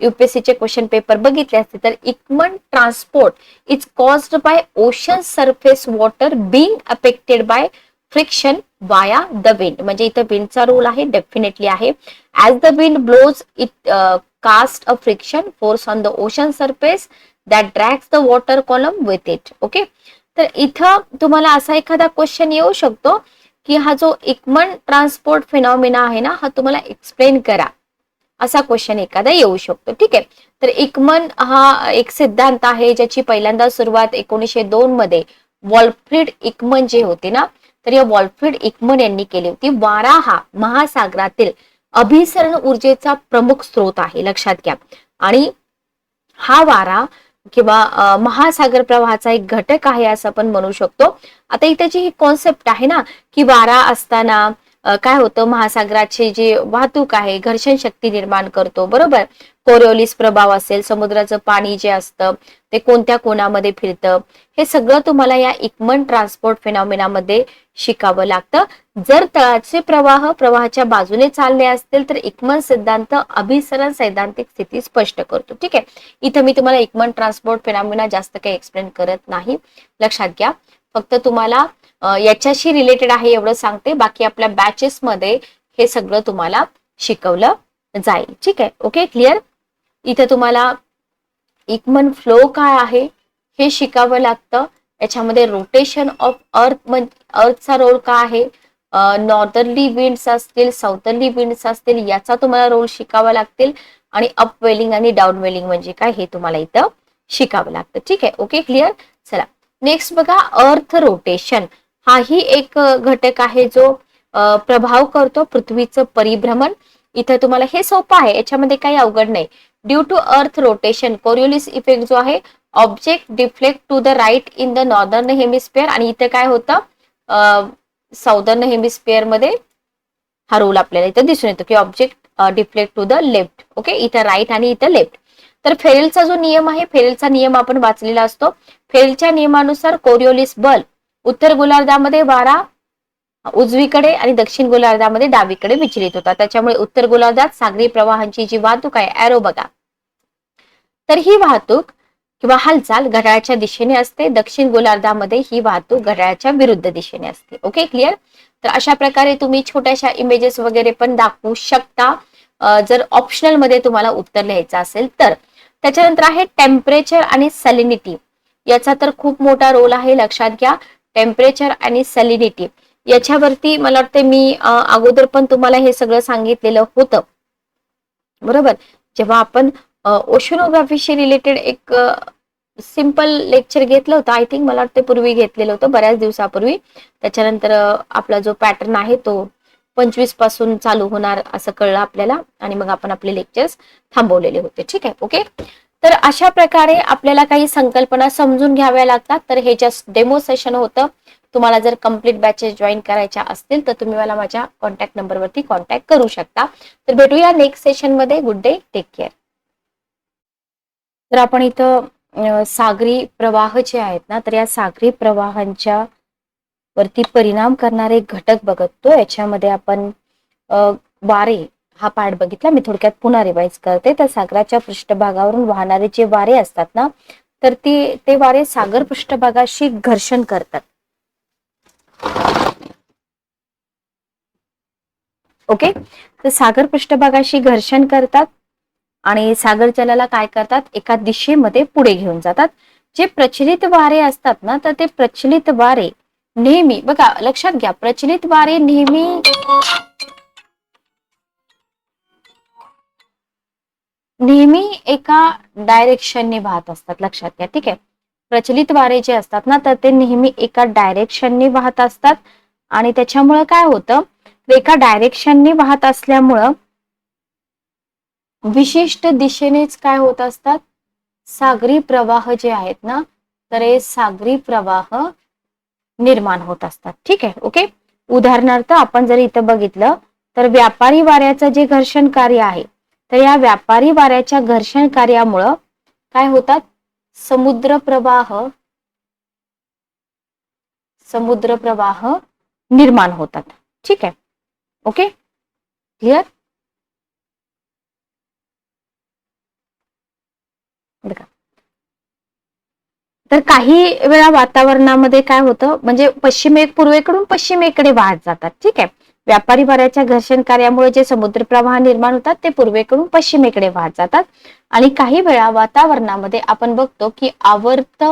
युपीएससीचे क्वेश्चन पेपर बघितले असते तर Ekman transport is caused by ocean surface water being affected by friction via the wind. म्हणजे इथं विंडचा रोल आहे, डेफिनेटली आहे. As the wind blows it cast a friction force on the ocean surface that drags the water column with it. Okay, तर इथं तुम्हाला असा एखादा क्वेश्चन येऊ शकतो की हा जो इक्मन ट्रान्सपोर्ट फिनॉमिना आहे ना, हा तुम्हाला एक्सप्लेन करा, असा क्वेश्चन एखादा येऊ शकतो. ठीक आहे, तर इक्मन हा एक सिद्धांत आहे ज्याची पहिल्यांदा सुरुवात 1902 मध्ये वॉल्फ्रीड इक्मन जे होते ना, तर या वॉल्फ्रीड इक्मन यांनी केली होती. वारा हा महासागरातील अभिसरण ऊर्जेचा प्रमुख स्रोत आहे, लक्षात घ्या. आणि हा वारा किंवा महासागर प्रवाहाचा एक घटक आहे असं आपण म्हणू शकतो. आता इथे जी ही कॉन्सेप्ट आहे ना, की वारा असताना काय होतं, महासागराची जी वाहतूक आहे घर्षण शक्ती निर्माण करतो, बरोबर. कोरिओलिस प्रभाव असेल, समुद्राचं पाणी जे असतं ते कोणत्या कोणामध्ये फिरतं, हे सगळं तुम्हाला या इक्मन ट्रान्सपोर्ट फेनॉमिनामध्ये शिकावं लागतं. जर तळाचे प्रवाहाच्या बाजूने चालले असतील तर इक्मन सिद्धांत अभिसरण सैद्धांतिक स्थिती स्पष्ट करतो. ठीक आहे, इथं मी तुम्हाला इक्मन ट्रान्सपोर्ट फेनॉमिना जास्त काही एक्सप्लेन करत नाही, लक्षात घ्या. फक्त तुम्हाला याच्याशी रिलेटेड आहे एवढं सांगते, बाकी आपल्या बॅचेस मध्ये हे सगळं तुम्हाला शिकवलं जाईल. ठीक आहे, ओके, क्लिअर. इथे तुम्हाला इक्मन फ्लो काय आहे हे शिकावं लागतं. याच्यामध्ये रोटेशन ऑफ अर्थ, अर्थचा रोल काय आहे, नॉर्थरली विंड्स असतील, साऊथरली विंड्स असतील, याचा तुम्हाला रोल शिकावा लागतील. आणि अपवेलिंग आणि डाऊनवेलिंग म्हणजे काय हे तुम्हाला इथं शिकावं लागतं. ठीक आहे, ओके, क्लिअर. चला नेक्स्ट बघा, अर्थ रोटेशन हाही एक घटक आहे जो प्रभाव करतो पृथ्वीचं परिभ्रमण. इथं तुम्हाला हे सोपं आहे, याच्यामध्ये काही अवघड नाही. Due to earth rotation Coriolis effect जो आहे, object deflect to the right in the northern hemisphere, आणि इथे काय होतं साऊदर्न हेमिस्फिअर मध्ये हा रोल आपल्याला इथं दिसून येतो की object deflect to the left. Okay, इथं राईट आणि इथं लेफ्ट. तर फेरेलचा जो नियम आहे, फेरेलचा नियम आपण वाचलेला असतो. फेरेलच्या नियमानुसार कोरिओलिस बल उत्तर गोलार्धामध्ये वारा उजवीकडे आणि दक्षिण गोलार्धामध्ये डावीकडे विचलित होता. त्याच्यामुळे उत्तर गोलार्धात सागरी प्रवाहांची जी वाहतूक आहे, एरो बघा, तर ही वाहतूक किंवा हालचाल घड्याळाच्या दिशेने असते. दक्षिण गोलार्धामध्ये ही वाहतूक घड्याळाच्या विरुद्ध दिशेने असते. Okay, clear. तर अशा प्रकारे तुम्ही छोट्याशा इमेजेस वगैरे पण दाखवू शकता जर ऑप्शनल मध्ये तुम्हाला उत्तर लिहायचं असेल तर. त्याच्यानंतर आहे टेम्परेचर आणि सॅलिनिटी. याचा तर खूप मोठा रोल आहे, लक्षात घ्या. टेम्परेचर आणि सॅलिनिटी याच्यावरती मला वाटतं मी अगोदर पण तुम्हाला हे सगळं सांगितलेलं होतं, बरोबर. जेव्हा आपण ओशनोग्राफीशी रिलेटेड एक सिंपल लेक्चर घेतलं होतं, आय थिंक मला वाटतं पूर्वी घेतलेलं होतं, बऱ्याच दिवसापूर्वी. त्याच्यानंतर आपला जो पॅटर्न आहे तो 25 पासून चालू होणार असं कळलं आपल्याला, आणि मग आपण आपले लेक्चर्स थांबवलेले होते. ठीक आहे, ओके. तर अशा प्रकारे आपल्याला काही संकल्पना समजून घ्याव्या लागतात. तर हे जस्ट डेमो सेशन होतं. तुम्हाला जर कम्प्लीट बॅचेस जॉईन करायच्या असतील तर तुम्ही मला माझ्या कॉन्टॅक्ट नंबरवरती कॉन्टॅक्ट करू शकता. तर भेटूया नेक्स्ट सेशन मध्ये. Good day, take care. तर आपण इथं सागरी प्रवाह जे आहेत ना, तर या सागरी प्रवाहांच्या वरती परिणाम करणारे घटक बघतो. याच्यामध्ये आपण वारे हा पार्ट बघितला. मी थोडक्यात पुन्हा रिवाइज करते. तर सागराच्या पृष्ठभागावरून वाहणारे जे वारे असतात ना, तर ते वारे सागर पृष्ठभागाशी घर्षण करतात. ओके, तर सागर पृष्ठभागाशी घर्षण करतात आणि सागर जलाला काय करतात, एका दिशेमध्ये पुढे घेऊन जातात. जे प्रचलित वारे असतात ना, तर ते प्रचलित वारे नेहमी बघा, लक्षात घ्या, प्रचलित वारे नेहमी एका डायरेक्शनने वाहत असतात. लक्षात घ्या, ठीक आहे. प्रचलित वारे जे असतात ना, तर ते नेहमी एका डायरेक्शनने वाहत असतात. आणि त्याच्यामुळं काय होतं, एका डायरेक्शनने वाहत असल्यामुळं विशिष्ट दिशेनेच काय होत असतात, सागरी प्रवाह जे आहेत ना, तर हे सागरी प्रवाह निर्माण होत असतात. ठीक आहे, ओके. उदाहरणार्थ आपण जर इथं बघितलं तर व्यापारी वाऱ्याचं जे घर्षण कार्य आहे, तर या व्यापारी वाऱ्याच्या घर्षण कार्यामुळं काय होतात, समुद्र प्रवाह निर्माण होतात. ठीक आहे, ओके, क्लिअर. बघा, तर काही वेळा वातावरणामध्ये काय होतं, म्हणजे पूर्वेकडून पश्चिमेकडे वाहत जातात. ठीक आहे, व्यापारी वाऱ्याच्या घर्षण कार्यामुळे जे समुद्र प्रवाह निर्माण होतात ते पूर्वेकडून पश्चिमेकडे वाहत जातात. आणि काही वेळा वातावरणामध्ये आपण बघतो की आवर्त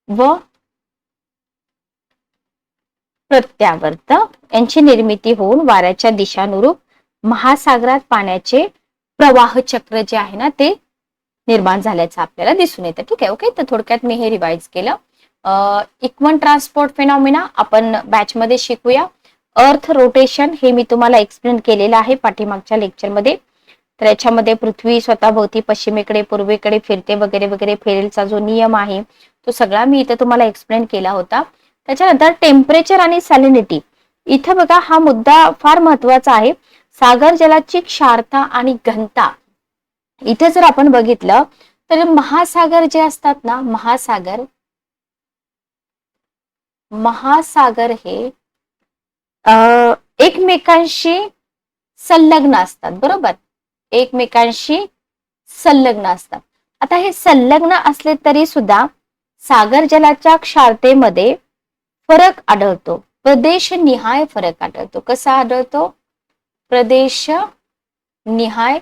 व प्रत्यावर्त यांची निर्मिती होऊन वाऱ्याच्या दिशानुरूप महासागरात पाण्याचे प्रवाह चक्र जे आहे ना, ते निर्माण झाल्याचं आपल्याला दिसून येतं. ठीक आहे, ओके. तर थोडक्यात मी हे रिवाइज केलं. इक्मन ट्रान्सपोर्ट फिनॉमिना आपण बॅच मध्ये शिकूया. अर्थ रोटेशन हे मी तुम्हाला एक्सप्लेन केलेलं आहे पाठीमागच्या लेक्चरमध्ये. तर याच्यामध्ये पृथ्वी स्वतःभोवती पश्चिमेकडे पूर्वेकडे फिरते वगैरे वगैरे, फेरेलचा जो नियम आहे तो सगळा मी इथं तुम्हाला एक्सप्लेन केला होता. त्याच्यानंतर टेम्परेचर आणि सॅलिनिटी, इथं बघा हा मुद्दा फार महत्वाचा आहे. सागर जलाची क्षारता आणि घनता, इथे जर आपण बघितलं तर महासागर जे असतात ना, महासागर हे एकमेकांशी संलग्न असतात, बरोबर, एकमेकांशी संलग्न असतात. आता हे संलग्न असले तरी सुद्धा सागर जलाच्या क्षारतेमध्ये फरक आढळतो, प्रदेशनिहाय फरक आढळतो. कसा आढळतो? प्रदेश निहाय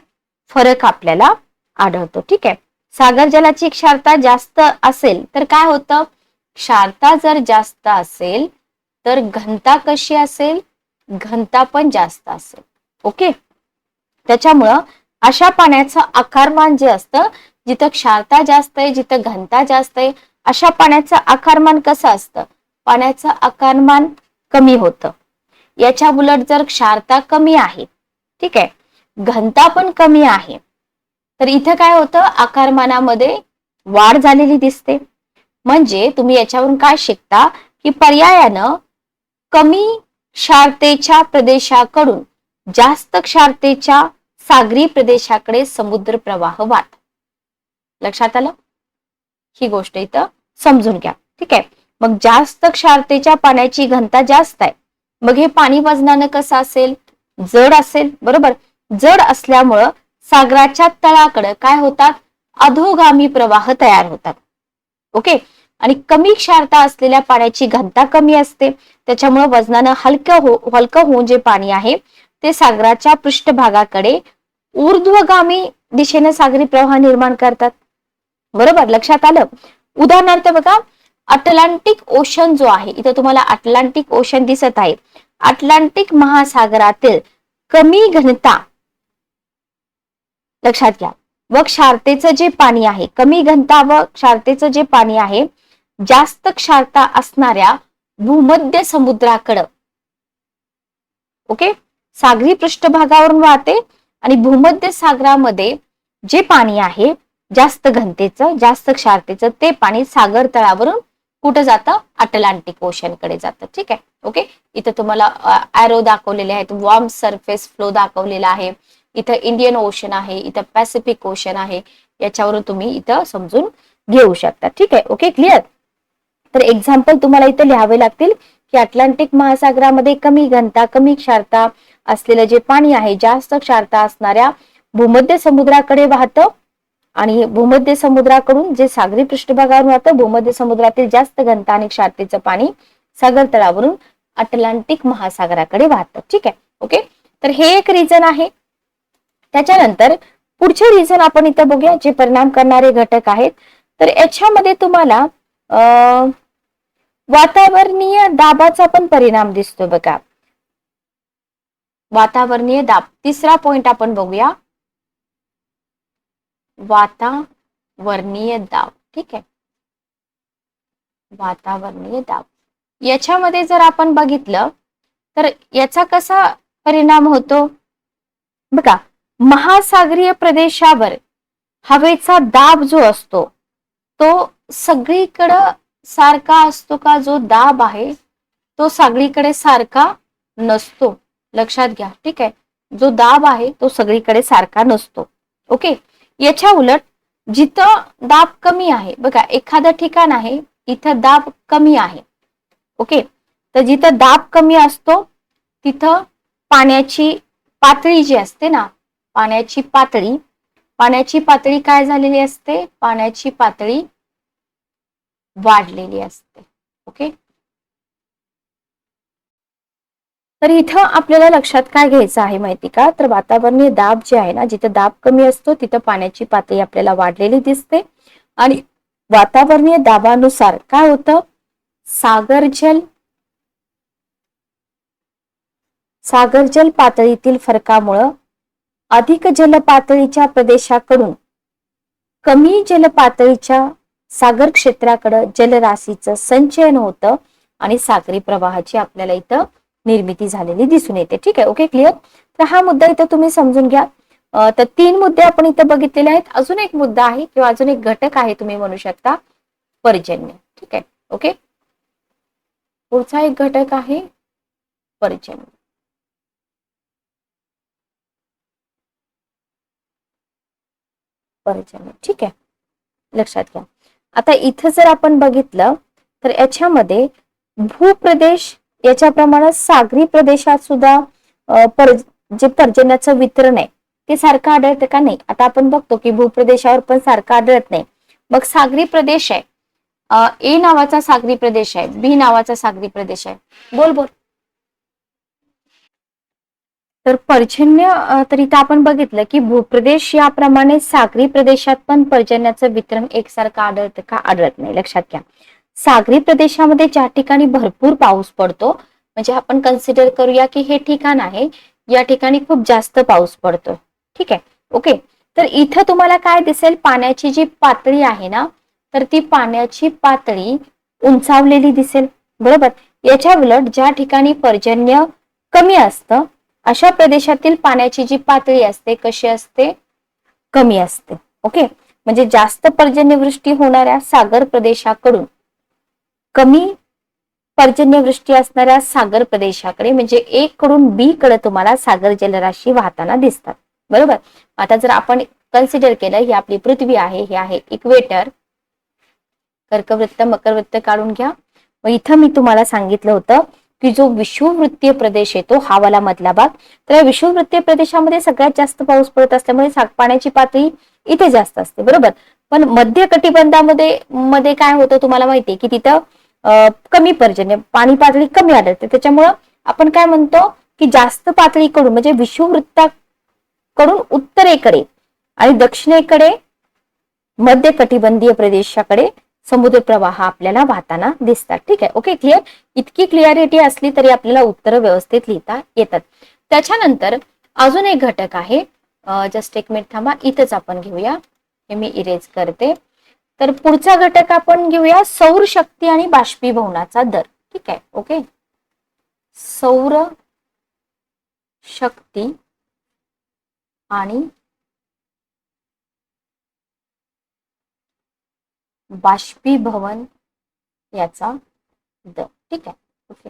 फरक आपल्याला आढळतो. ठीक आहे. सागर जलाची क्षारता जास्त असेल तर काय होतं? क्षारता जर जास्त असेल तर घनता कशी असेल? घनता पण जास्त असेल. ओके. त्याच्यामुळं अशा पाण्याचं आकारमान जे असतं, जिथं क्षारता जास्त आहे, जिथं घनता जास्त आहे, अशा पाण्याचं आकारमान कसं असतं? पाण्याचं आकारमान कमी होतं. याच्या उलट जर क्षारता कमी आहे, ठीक आहे, घनता पण कमी आहे, तर इथं काय होतं? आकारमानामध्ये वाढ झालेली दिसते. म्हणजे तुम्ही याच्यावरून काय शिकता की पर्यायानं कमी क्षारतेच्या प्रदेशाकडून जास्त क्षारतेच्या सागरी प्रदेशाकडे समुद्र प्रवाह वाहतो. लक्षात आलं? ही गोष्ट इथं समजून घ्या. ठीक आहे. मग जास्त क्षारतेच्या पाण्याची घनता जास्त आहे, मग हे पाणी वजनानं कसं असेल? जड असेल. बरोबर. जड असल्यामुळं सागराच्या तळाकडे काय होतात? अधोगामी प्रवाह तयार होतात. ओके. आणि कमी क्षारता असलेल्या पाण्याची घनता कमी असते, त्याच्यामुळे वजनानं हलकं होऊन जे पाणी आहे ते सागराच्या पृष्ठभागाकडे ऊर्ध्वगामी दिशेने सागरी प्रवाह निर्माण करतात. बरोबर. लक्षात आलं? उदाहरणार्थ बघा, अटलांटिक ओशन जो आहे, इथं तुम्हाला अटलांटिक ओशन दिसत आहे. अटलांटिक महासागरातील कमी घनता लक्षात घ्या व क्षारतेचं जे पाणी आहे, कमी घनता व क्षारतेचं जे पाणी आहे, जास्त क्षारता असणाऱ्या भूमध्य समुद्राकडं, ओके, सागरी पृष्ठभागावरून वाहते. आणि भूमध्य सागरामध्ये जे पाणी आहे जास्त घनतेचं, जास्त क्षारतेचं, ते पाणी सागर तळावरून कुठं जातं? अटलांटिक ओशन कडे जातं. ठीक आहे. ओके. इथं तुम्हाला ॲरो दाखवलेले आहेत, वॉर्म सरफेस फ्लो दाखवलेला आहे, इथं इंडियन ओशन आहे, इथं पॅसिफिक ओशन आहे. याच्यावरून तुम्ही इथं समजून घेऊ शकता. ठीक आहे. ओके. क्लिअर? तर एक्झाम्पल तुम्हाला इथं लिहावे लागतील की अटलांटिक महासागरामध्ये कमी घनता, कमी क्षारता असलेलं जे पाणी आहे, जास्त क्षारता असणाऱ्या भूमध्य समुद्राकडे वाहतं. आणि भूमध्य समुद्राकडून जे सागरी पृष्ठभागावर वाहतं, भूमध्य समुद्रातील जास्त घनता आणि क्षारतेचं पाणी सागर तळावरून अटलांटिक महासागराकडे वाहतं. ठीक आहे. ओके. तर हे एक रिझन आहे. त्याच्यानंतर पुढचे रिझन आपण इथं बघूया, जे परिणाम करणारे घटक आहेत. तर याच्यामध्ये तुम्हाला वातावरणीय दाबाचा पण परिणाम दिसतो बघा. वातावरणीय दाब, तिसरा पॉइंट आपण बघूया. वातावरणीय दाब. ठीक आहे. वातावरणीय दाब याच्यामध्ये जर आपण बघितलं तर याचा कसा परिणाम होतो बघा. महासागरीय प्रदेशावर हवेचा दाब जो असतो तो सगळीकडे सारखा असतो का? जो दाब आहे तो सगळीकडे सारखा नसतो. लक्षात घ्या. ठीक आहे. जो दाब आहे तो सगळीकडे सारखा नसतो. ओके. याच्या उलट जिथं दाब कमी आहे बघा, एखादं ठिकाण आहे इथं दाब कमी आहे. ओके. तर जिथं दाब कमी असतो तिथं पाण्याची पातळी जी असते ना, पाण्याची पातळी काय झालेली असते? पाण्याची पातळी वाढलेली असते. ओके. तर इथं आपल्याला लक्षात काय घ्यायचं आहे माहिती का? तर वातावरणीय दाब जे आहे ना, जिथं दाब कमी असतो तिथं पाण्याची पातळी आपल्याला वाढलेली दिसते. आणि वातावरणीय दाबानुसार काय होतं? सागरजल पातळीतील फरकामुळं अधिक जलपातळीच्या प्रदेशाकडून कमी जलपातळीच्या सागर क्षेत्राकडे जलराशीचं संचयन होतं आणि सागरी प्रवाहाची आपल्याला इथं निर्मिती झालेली दिसून येते. ठीक आहे. ओके. क्लिअर? तर हा मुद्दा इथं तुम्ही समजून घ्या. तर 3 मुद्दे आपण इथं बघितलेले आहेत. अजून एक मुद्दा आहे किंवा अजून एक घटक आहे, तुम्ही म्हणू शकता पर्जन्य. ठीक आहे. ओके. पुढचा एक घटक आहे पर्जन्य. ठीक आहे. लक्षात घ्या. आता इथं जर आपण बघितलं तर याच्यामध्ये भूप्रदेश याच्याप्रमाणे सागरी प्रदेशात सुद्धा जे पर्जन्याचं वितरण आहे ते सारखं आढळतं का? नाही. आता आपण बघतो की भूप्रदेशावर पण सारखं आढळत नाही. मग सागरी प्रदेश आहे, ए नावाचा सागरी प्रदेश आहे, बी नावाचा सागरी प्रदेश आहे. बोल बोल. तर पर्जन्य तर इथं आपण बघितलं की भूप्रदेश याप्रमाणे सागरी प्रदेशात पण पर्जन्याचं वितरण एकसारखं आढळतं का? आढळत नाही. लक्षात घ्या. सागरी प्रदेशामध्ये ज्या ठिकाणी भरपूर पाऊस पडतो, म्हणजे आपण कन्सिडर करूया की हे ठिकाण आहे, या ठिकाणी खूप जास्त पाऊस पडतो. ठीक आहे, ओके. तर इथं तुम्हाला काय दिसेल, पाण्याची जी पातळी आहे ना, तर ती पाण्याची पातळी उंचावलेली दिसेल. बरोबर. याच्या उलट ज्या ठिकाणी पर्जन्य कमी असतं, अशा प्रदेशातील पाण्याची जी पातळी असते कशी असते? कमी असते. ओके. म्हणजे जास्त पर्जन्यवृष्टी होणाऱ्या सागर प्रदेशाकडून कमी पर्जन्यवृष्टी असणाऱ्या सागर प्रदेशाकडे, म्हणजे ए कडून बी कडे तुम्हाला सागर जलराशी वाहताना दिसतात. बरोबर. आता जर आपण कन्सिडर केलं, ही आपली पृथ्वी आहे, हे आहे इक्वेटर, कर्कवृत्त मकरवृत्त काढून घ्या. मग इथं मी तुम्हाला सांगितलं होतं की जो विषुववृत्तीय प्रदेश येतो, हा वाला मधला भाग, तर या विषुववृत्तीय प्रदेशामध्ये सगळ्यात जास्त पाऊस पडत असल्यामुळे पाण्याची पातळी इथे जास्त असते. बरोबर. पण मध्य कटिबंधामध्ये मध्ये काय होतं तुम्हाला माहितीये की तिथं कमी पर्जन्य, पाणी पातळी कमी आढळते. त्याच्यामुळं आपण काय म्हणतो की जास्त पातळीकडून, म्हणजे विषुववृत्ताकडून उत्तरेकडे आणि दक्षिणेकडे मध्य कटिबंधीय प्रदेशाकडे समुद्र प्रवाह आपल्याला वाहताना दिसतात. ठीक आहे, ओके, क्लिअर. इतकी क्लिअरिटी असली तरी आपल्याला उत्तर व्यवस्थित लिहिता येतात. त्याच्यानंतर अजून एक घटक आहे, जस्ट एक मिनिट थांबा, इथंच आपण घेऊया, हे मी इरेज करते. तर पुढचा घटक आपण घेऊया सौर शक्ती आणि बाष्पीभवनाचा दर. ठीक आहे, ओके. सौर शक्ती आणि बाष्पीभवन याचा दर. ठीक आहे, ओके.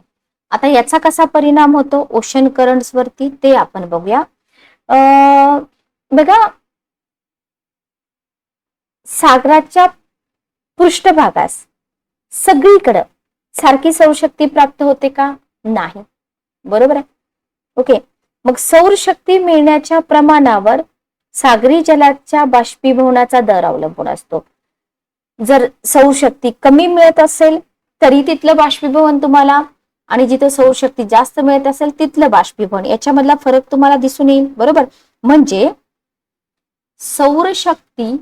आता याचा कसा परिणाम होतो ओशन करंट्स वरती ते आपण बघूया. बघा, सागराच्या पृष्ठभागास सगळीकडे सारखी सौरशक्ती प्राप्त होते का? नाही. बरोबर आहे, ओके. मग सौर शक्ती मिळण्याच्या प्रमाणावर सागरी जलाच्या बाष्पीभवनाचा दर अवलंबून असतो. जर सौरशक्ती कमी मिळत असेल तरी तिथलं बाष्पीभवन तुम्हाला, आणि जिथे सौरशक्ती जास्त मिळत असेल तिथलं बाष्पीभवन, याच्यामधला फरक तुम्हाला दिसून येईल. बरोबर. म्हणजे सौरशक्ती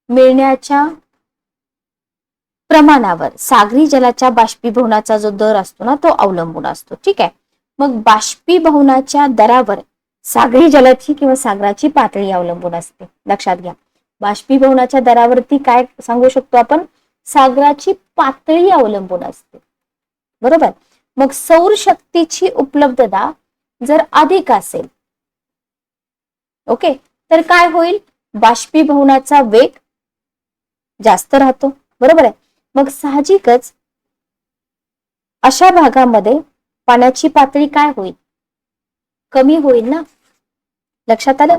मिळण्याच्या प्रमाणावर सागरी जलाच्या बाष्पीभवनाचा जो दर असतो ना, तो अवलंबून असतो. ठीक आहे. मग बाष्पीभवनाच्या दरावर सागरी जलाची किंवा सागराची पातळी अवलंबून असते. लक्षात घ्या. बाष्पीभवनाच्या दरावरती काय सांगू शकतो आपण? सागराची पातळी अवलंबून असते. बरोबर. मग सौर शक्तीची उपलब्धता जर अधिक असेल, ओके, तर काय होईल? बाष्पीभवनाचा वेग जास्त राहतो. बरोबर आहे. मग साहजिकच अशा भागामध्ये पाण्याची पातळी काय होईल? कमी होईल ना. लक्षात आलं?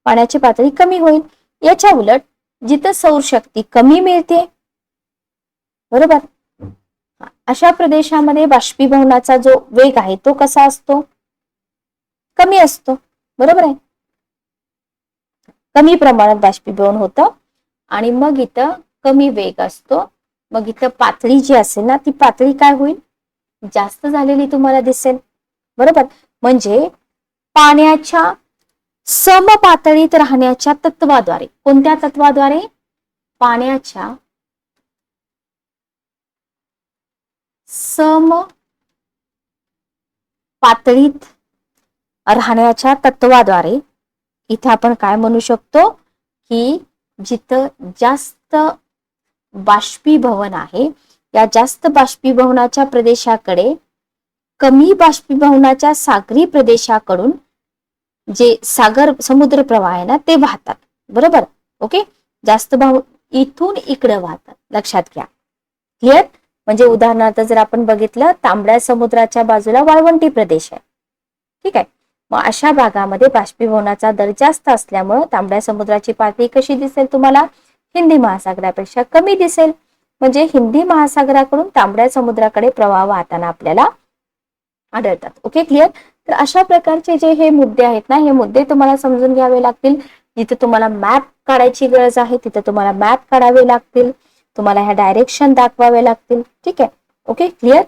पाण्याची पातळी कमी होईल. याच्या उलट जिथं सौरशक्ती कमी मिळते, बरोबर, अशा प्रदेशामध्ये बाष्पीभवनाचा जो वेग आहे तो कसा असतो? कमी असतो. बरोबर आहे. कमी प्रमाणात बाष्पीभवन होतं आणि मग इथं कमी वेग असतो. मग इथं पातळी जी असेल ना, ती पातळी काय होईल? जास्त झालेली तुम्हाला दिसेल. बरोबर. म्हणजे पाण्याच्या समपातळीत राहण्याच्या तत्वाद्वारे, कोणत्या तत्वाद्वारे? पाण्याच्या सम पातळीत राहण्याच्या तत्वाद्वारे इथे आपण काय म्हणू शकतो की जिथं जास्त बाष्पीभवन आहे, या जास्त बाष्पीभवनाच्या प्रदेशाकडे कमी बाष्पीभवनाच्या सागरी प्रदेशाकडून जे समुद्र प्रवाह आहे ना, ते वाहतात. बरोबर, ओके. जास्त भाव इथून इकडे वाहतात. लक्षात घ्या. क्लिअर. म्हणजे उदाहरणार्थ जर आपण बघितलं, तांबड्या समुद्राच्या बाजूला वाळवंटी प्रदेश आहे. ठीक आहे. मग अशा भागामध्ये बाष्पीभवनाचा दर जास्त असल्यामुळे तांबड्या समुद्राची पातळी कशी दिसेल तुम्हाला? हिंदी महासागरापेक्षा कमी दिसेल. म्हणजे हिंदी महासागराकडून तांबड्या समुद्राकडे प्रवाह वाहताना आपल्याला आढळतात. Okay, clear. तर अशा प्रकारचे जे हे मुद्दे आहेत ना, हे मुद्दे तुम्हाला समजून घ्यावे लागतील. जिथे तुम्हाला मॅप काढायची गरज आहे तिथे तुम्हाला मॅप काढावे लागतील. तुम्हाला ह्या डायरेक्शन दाखवावे लागतील. ठीक आहे. Okay, clear.